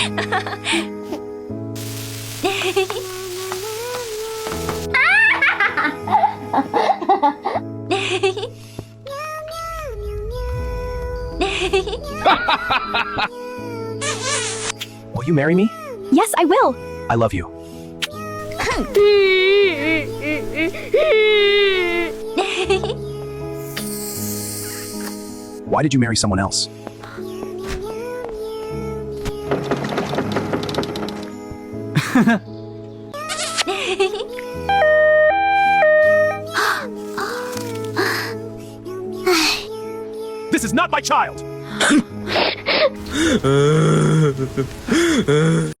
Will you marry me? Yes, I will. I love you. Why did you marry someone else? This is not my child!